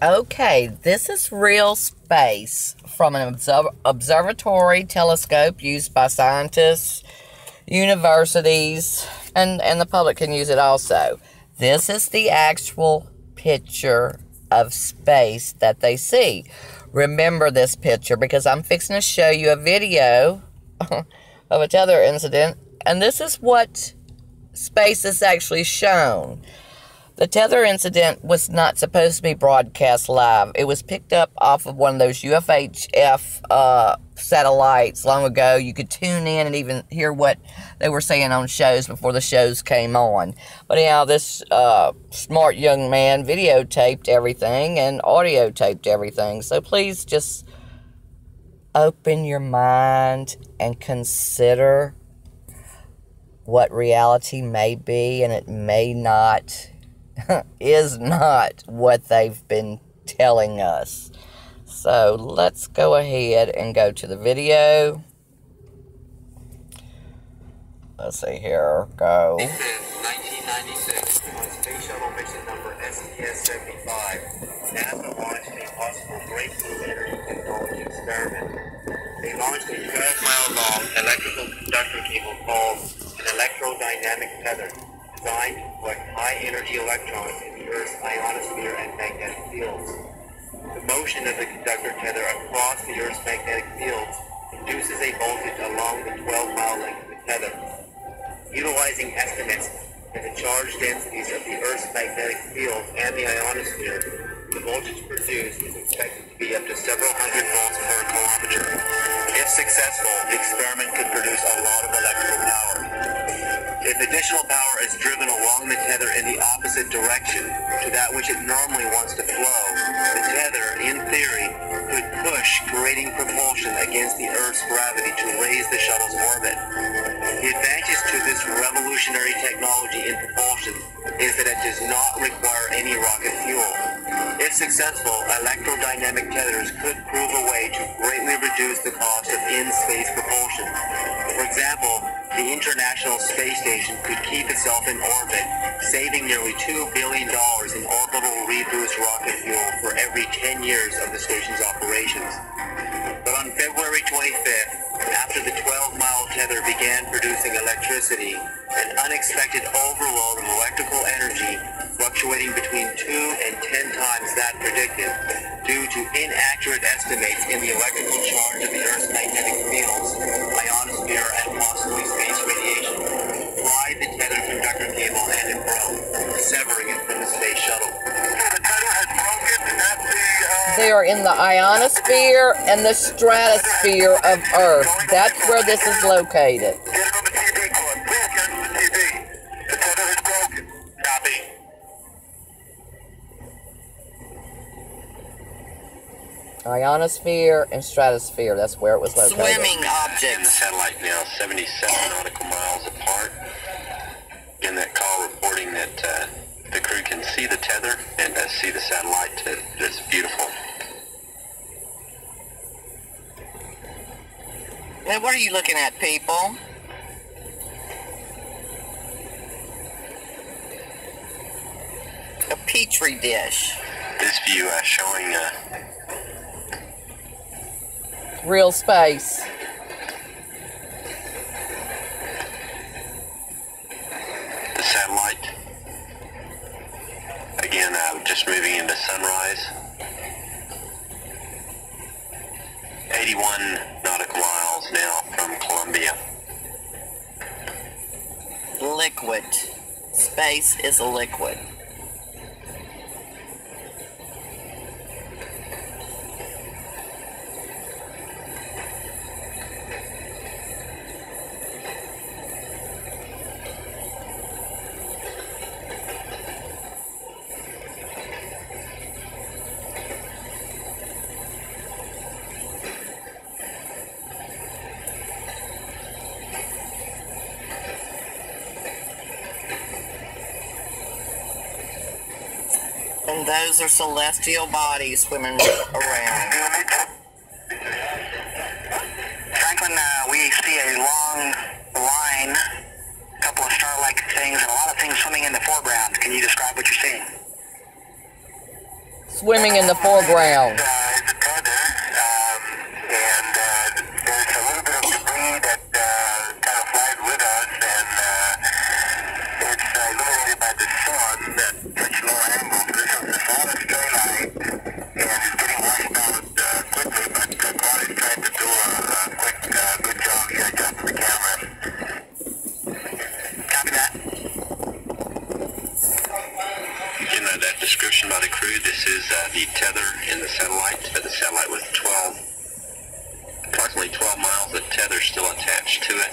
Okay, this is real space from an observatory telescope used by scientists, universities, and the public can use it also. This is the actual picture of space that they see. Remember this picture because I'm fixing to show you a video of a tether incident, and this is what space is actually shown. The tether incident was not supposed to be broadcast live. It was picked up off of one of those UHF satellites long ago. You could tune in and even hear what they were saying on shows before the shows came on. But anyhow, this smart young man videotaped everything and audio taped everything. So please just open your mind and consider what reality may be, and it may not is not what they've been telling us. So let's go ahead and go to the video. Let's see here. Go. This is 1996 on Space Shuttle mission number STS-75. NASA launched a possible breakthrough energy technology experiment. They launched a 12-mile-long electrical conductor cable called an electrodynamic tether, designed to collect high-energy electrons in the Earth's ionosphere and magnetic fields. The motion of the conductor tether across the Earth's magnetic fields induces a voltage along the 12-mile length of the tether. Utilizing estimates of the charge densities of the Earth's magnetic field and the ionosphere, the voltage produced is expected to be up to several hundred volts per kilometer. If successful, the experiment could produce a lot of electrical power. If additional power is driven along the tether in the opposite direction to that which it normally wants to flow, the tether, in theory, could push, creating propulsion against the Earth's gravity to raise the shuttle's orbit. The advantage to this revolutionary technology in propulsion is that it does not require any rocket fuel. If successful, electrodynamic tethers could prove a way to greatly reduce the cost of in-space propulsion. For example, the International Space Station could keep itself in orbit, saving nearly $2 billion in orbital reboost rocket fuel for every 10 years of the station's operations. But on February 25th, after the 12-mile tether began producing electricity, an unexpected overload of electrical energy fluctuating between 2 and 10 times that predicted, due to inaccurate estimates in the electrical charge of the Earth's magnetic fields, ionosphere, and possibly space radiation, fried the tether conductor cable and it broke, severing it from the space shuttle. The tether has broken at the... They are in the ionosphere and the stratosphere of Earth. That's where this is located. Get it on the TV, Claude. Please get it on the TV. The tether is broken. Copy. Ionosphere and stratosphere, that's where it was located. Swimming objects. And the satellite now 77 nautical miles apart. In that call reporting that the crew can see the tether and see the satellite. It's beautiful. Now, what are you looking at, people? A petri dish. This view showing Real space. the satellite. Again, just moving into sunrise. 81 nautical miles now from Columbia. Liquid. Space is a liquid. And those are celestial bodies swimming around. Franklin, we see a long line, a couple of star-like things, and a lot of things swimming in the foreground. Can you describe what you're seeing? swimming in the foreground? It's a tether, and there's a little bit of debris that kind of flies with us, and it's illuminated by the sun at such low angles. There's a lot of stray light, and it's getting washed out quickly, but Claude is trying to do a quick, good job here adjusting the camera. Copy that. In that description by the crew, this is the tether in the satellite. The satellite was approximately 12 miles of tether still attached to it.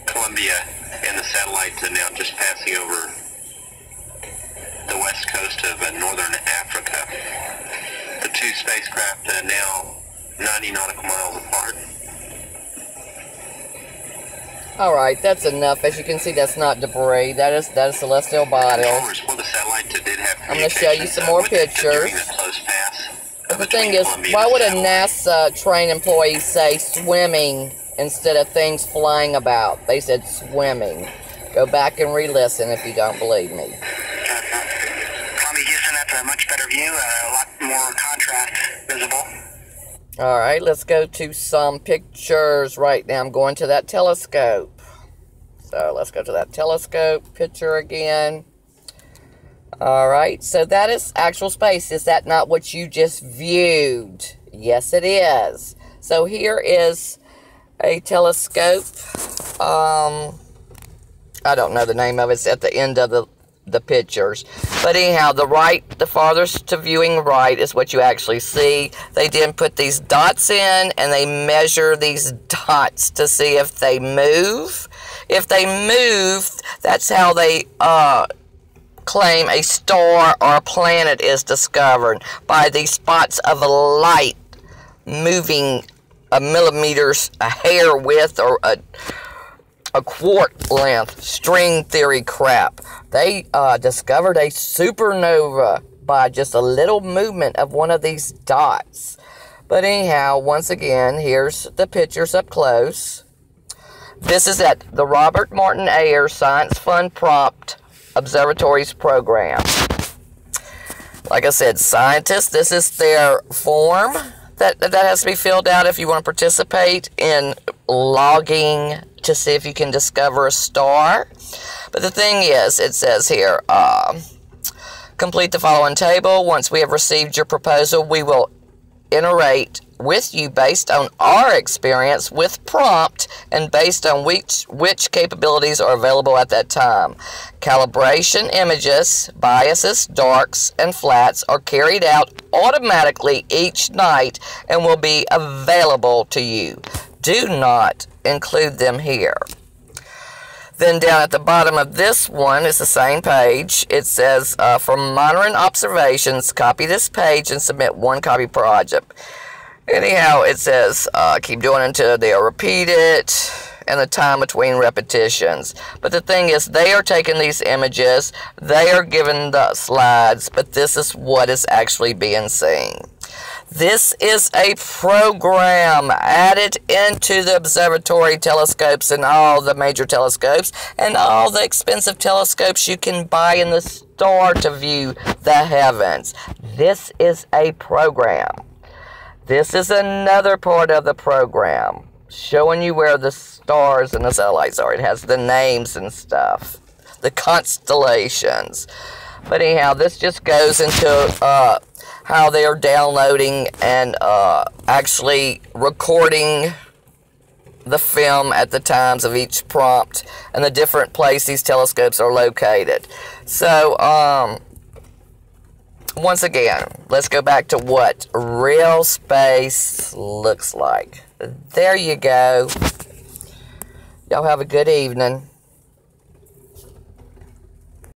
Columbia and the satellite are now just passing over the west coast of northern Africa. The two spacecraft are now 90 nautical miles apart. Alright, that's enough. As you can see, that's not debris. That is celestial bodies. I'm going to show you some more pictures. But the thing is, why would a NASA trained employee say swimming instead of things flying about? They said swimming. Go back and re-listen if you don't believe me. Tommy Houston, that's a much better view, a lot more contrast visible. Alright, let's go to some pictures right now. I'm going to that telescope. So let's go to that telescope picture again. Alright, so that is actual space. Is that not what you just viewed? Yes, it is. So here is a telescope. I don't know the name of it. It's at the end of the pictures. But anyhow, the farthest to viewing right is what you actually see. They then put these dots in, and they measure these dots to see if they move. If they move, that's how they claim a star or a planet is discovered, by these spots of light moving a millimeter's a hair width or a quart length. String theory crap. They discovered a supernova by just a little movement of one of these dots. But anyhow, once again, here's the pictures up close. This is at the Robert Martin Ayer Science Fund Prompt Observatories program. Like I said, scientists, this is their form that has to be filled out if you want to participate in logging to see if you can discover a star. But the thing is, it says here, complete the following table. Once we have received your proposal, we will iterate with you based on our experience with prompt and based on which capabilities are available at that time. Calibration images, biases, darks, and flats are carried out automatically each night and will be available to you. Do not include them here. Then down at the bottom of this one is the same page. It says, for monitoring observations, copy this page and submit one copy per object. Anyhow, it says, keep doing until they are repeated and the time between repetitions. But the thing is, they are taking these images, they are given the slides, but this is what is actually being seen. This is a program added into the observatory telescopes and all the major telescopes and all the expensive telescopes you can buy in the store to view the heavens. This is a program. This is another part of the program, showing you where the stars and the satellites are. It has the names and stuff, the constellations. But anyhow, this just goes into how they are downloading and actually recording the film at the times of each prompt and the different places these telescopes are located. So, once again, let's go back to what real space looks like. There you go. Y'all have a good evening.